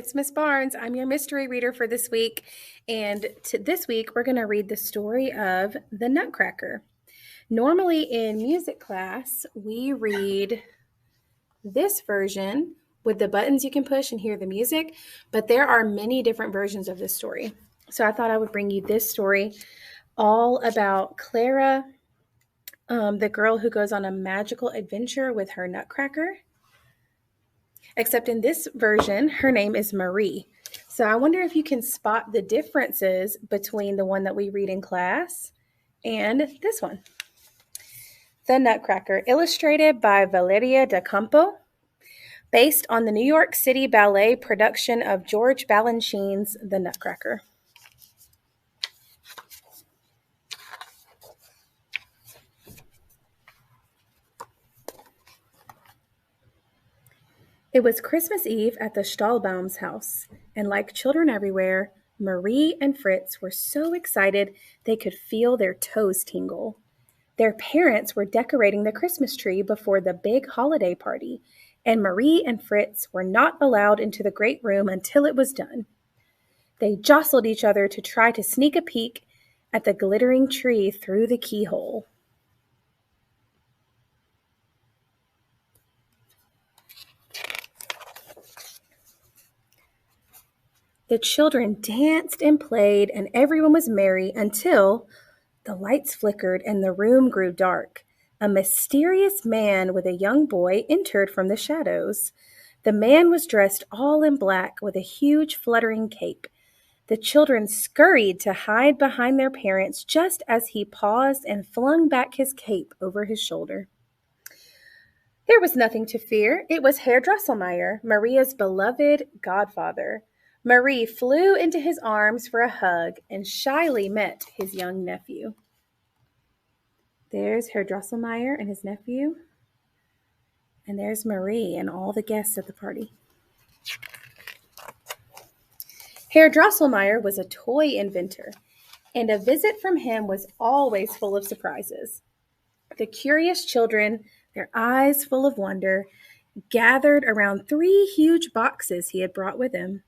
it's Miss Barnes. I'm your mystery reader for this week. And this week, we're going to read the story of the Nutcracker. Normally in music class, we read this version with the buttons you can push and hear the music, but there are many different versions of this story. So I thought I would bring you this story all about Clara, the girl who goes on a magical adventure with her Nutcracker. Except in this version, her name is Marie. So I wonder if you can spot the differences between the one that we read in class and this one. The Nutcracker, illustrated by Valeria da Campo, based on the New York City Ballet production of George Balanchine's The Nutcracker. It was Christmas Eve at the Stahlbaum's house, and like children everywhere, Marie and Fritz were so excited they could feel their toes tingle. Their parents were decorating the Christmas tree before the big holiday party, and Marie and Fritz were not allowed into the great room until it was done. They jostled each other to try to sneak a peek at the glittering tree through the keyhole. The children danced and played, and everyone was merry until the lights flickered and the room grew dark. A mysterious man with a young boy entered from the shadows. The man was dressed all in black with a huge fluttering cape. The children scurried to hide behind their parents just as he paused and flung back his cape over his shoulder. There was nothing to fear. It was Herr Drosselmeyer, Maria's beloved godfather. Marie flew into his arms for a hug and shyly met his young nephew. There's Herr Drosselmeyer and his nephew. And there's Marie and all the guests at the party. Herr Drosselmeyer was a toy inventor, and a visit from him was always full of surprises. The curious children, their eyes full of wonder, gathered around 3 huge boxes he had brought with him.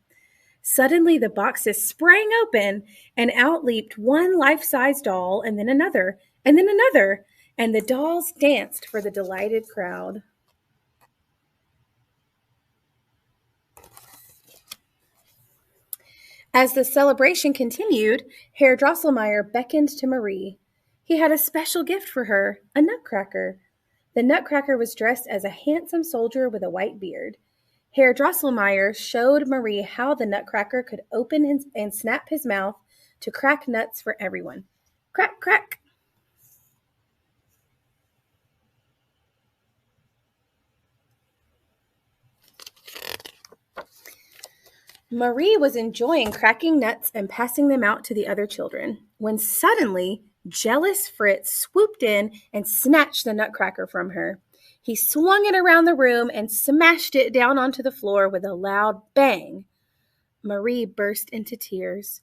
Suddenly the boxes sprang open, and out leaped one life-size doll, and then another, and the dolls danced for the delighted crowd. As the celebration continued, Herr Drosselmeyer beckoned to Marie. He had a special gift for her, a nutcracker. The nutcracker was dressed as a handsome soldier with a white beard. Herr Drosselmeyer showed Marie how the nutcracker could open and snap his mouth to crack nuts for everyone. Crack, crack! Marie was enjoying cracking nuts and passing them out to the other children, when suddenly jealous Fritz swooped in and snatched the nutcracker from her. He swung it around the room and smashed it down onto the floor with a loud bang. Marie burst into tears.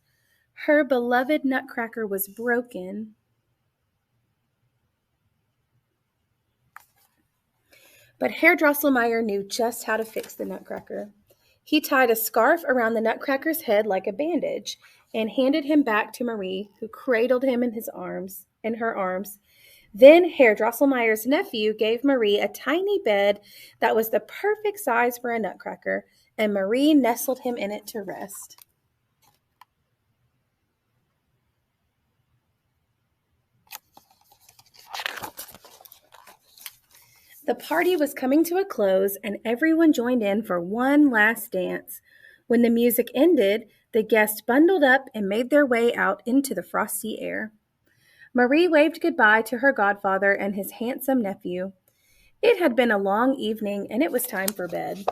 Her beloved nutcracker was broken. But Herr Drosselmeyer knew just how to fix the nutcracker. He tied a scarf around the nutcracker's head like a bandage and handed him back to Marie, who cradled him in her arms. Then Herr Drosselmeyer's nephew gave Marie a tiny bed that was the perfect size for a nutcracker, and Marie nestled him in it to rest. The party was coming to a close, and everyone joined in for one last dance. When the music ended, the guests bundled up and made their way out into the frosty air. Marie waved goodbye to her godfather and his handsome nephew. It had been a long evening, and it was time for bed.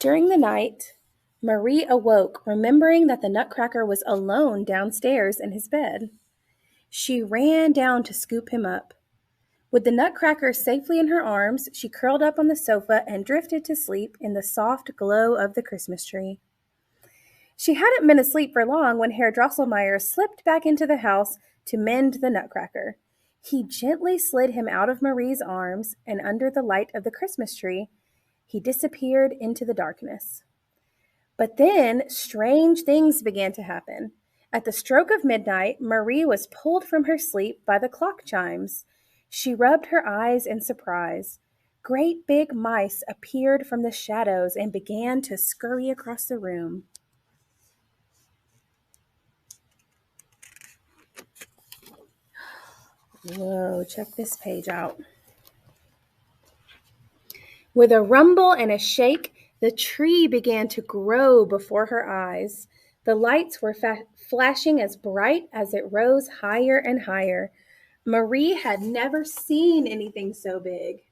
During the night, Marie awoke, remembering that the nutcracker was alone downstairs in his bed. She ran down to scoop him up. With the nutcracker safely in her arms, she curled up on the sofa and drifted to sleep in the soft glow of the Christmas tree. She hadn't been asleep for long when Herr Drosselmeyer slipped back into the house to mend the Nutcracker. He gently slid him out of Marie's arms, and under the light of the Christmas tree, he disappeared into the darkness. But then strange things began to happen. At the stroke of midnight, Marie was pulled from her sleep by the clock chimes. She rubbed her eyes in surprise. Great big mice appeared from the shadows and began to scurry across the room. Whoa, check this page out. With a rumble and a shake, the tree began to grow before her eyes. The lights were flashing as bright as it rose higher and higher. Marie had never seen anything so big.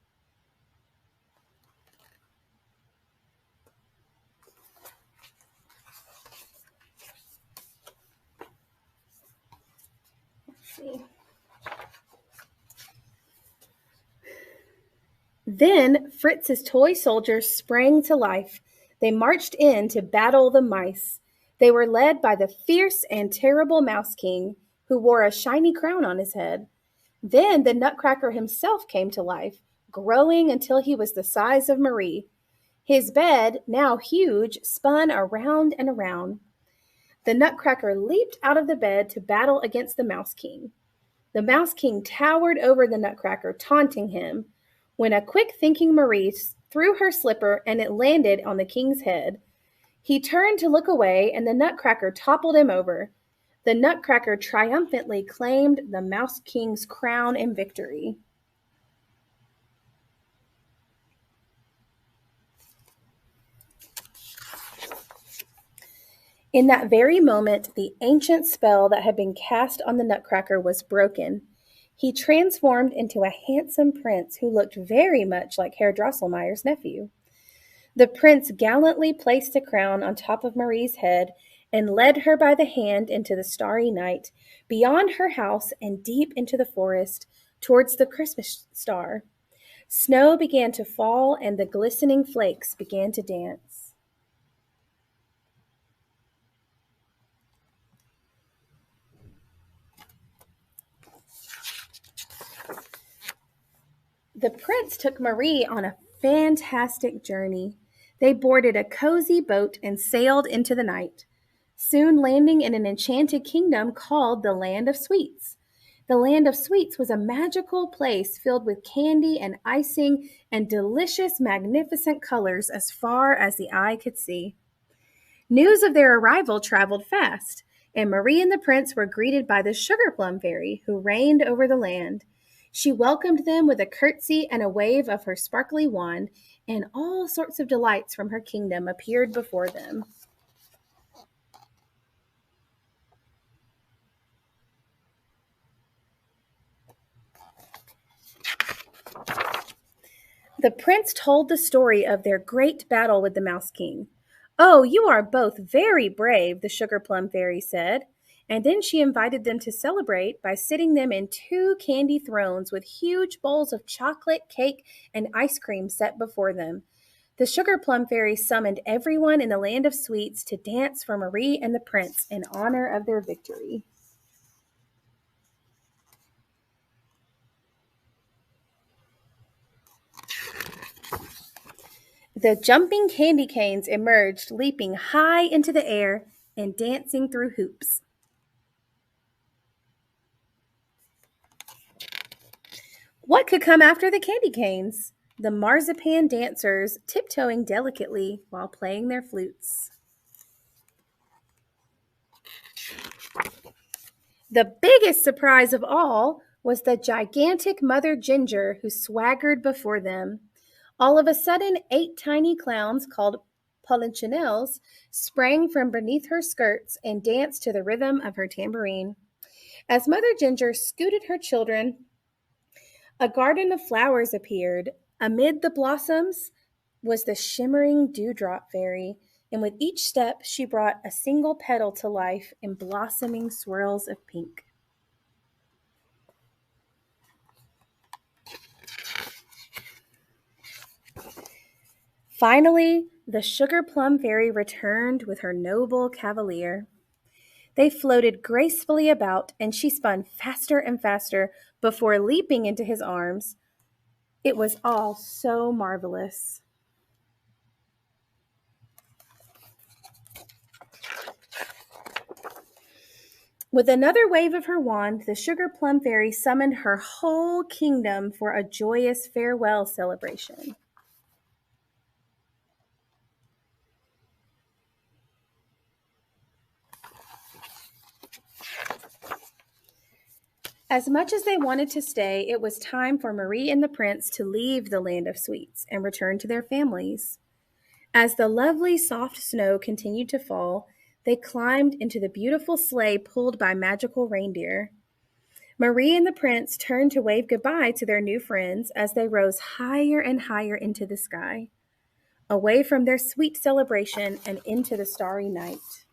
Let's see. Then Fritz's toy soldiers sprang to life. They marched in to battle the mice. They were led by the fierce and terrible Mouse King, who wore a shiny crown on his head. Then the Nutcracker himself came to life, growing until he was the size of Marie. His bed, now huge, spun around and around. The Nutcracker leaped out of the bed to battle against the Mouse King. The Mouse King towered over the Nutcracker, taunting him, when a quick-thinking Marie threw her slipper and it landed on the king's head. He turned to look away, and the Nutcracker toppled him over. The Nutcracker triumphantly claimed the Mouse King's crown in victory. In that very moment, the ancient spell that had been cast on the Nutcracker was broken. He transformed into a handsome prince who looked very much like Herr Drosselmeyer's nephew. The prince gallantly placed a crown on top of Marie's head and led her by the hand into the starry night, beyond her house and deep into the forest, towards the Christmas star. Snow began to fall, and the glistening flakes began to dance. The prince took Marie on a fantastic journey. They boarded a cozy boat and sailed into the night, soon landing in an enchanted kingdom called the Land of Sweets. The Land of Sweets was a magical place filled with candy and icing and delicious, magnificent colors as far as the eye could see. News of their arrival traveled fast, and Marie and the prince were greeted by the Sugar Plum Fairy, who reigned over the land. She welcomed them with a curtsy and a wave of her sparkly wand, and all sorts of delights from her kingdom appeared before them. The prince told the story of their great battle with the Mouse King. "Oh, you are both very brave," the Sugar Plum Fairy said. And then she invited them to celebrate by sitting them in 2 candy thrones with huge bowls of chocolate, cake, and ice cream set before them. The Sugar Plum Fairy summoned everyone in the Land of Sweets to dance for Marie and the prince in honor of their victory. The jumping candy canes emerged, leaping high into the air and dancing through hoops. What could come after the candy canes? The marzipan dancers tiptoeing delicately while playing their flutes. The biggest surprise of all was the gigantic Mother Ginger who swaggered before them. All of a sudden, 8 tiny clowns called Polichinelles sprang from beneath her skirts and danced to the rhythm of her tambourine. As Mother Ginger scooted her children, a garden of flowers appeared. Amid the blossoms was the shimmering dewdrop fairy, and with each step she brought a single petal to life in blossoming swirls of pink. Finally, the Sugar Plum Fairy returned with her noble cavalier. They floated gracefully about, and she spun faster and faster before leaping into his arms. It was all so marvelous. With another wave of her wand, the Sugar Plum Fairy summoned her whole kingdom for a joyous farewell celebration. As much as they wanted to stay, it was time for Marie and the prince to leave the land of sweets and return to their families. As the lovely soft snow continued to fall, they climbed into the beautiful sleigh pulled by magical reindeer. Marie and the prince turned to wave goodbye to their new friends as they rose higher and higher into the sky, away from their sweet celebration and into the starry night.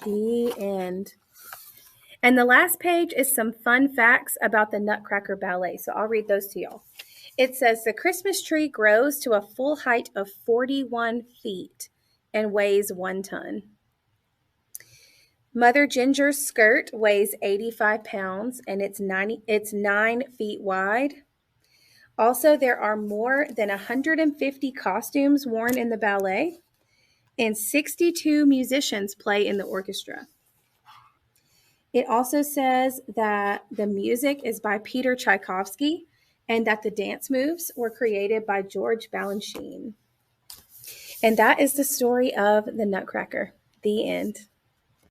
The end. And the last page is some fun facts about the Nutcracker Ballet. So I'll read those to y'all. It says the Christmas tree grows to a full height of 41 feet and weighs 1 ton. Mother Ginger's skirt weighs 85 pounds and it's 9 feet wide. Also, there are more than 150 costumes worn in the ballet, and 62 musicians play in the orchestra. It also says that the music is by Peter Tchaikovsky and that the dance moves were created by George Balanchine. And that is the story of the Nutcracker. The end.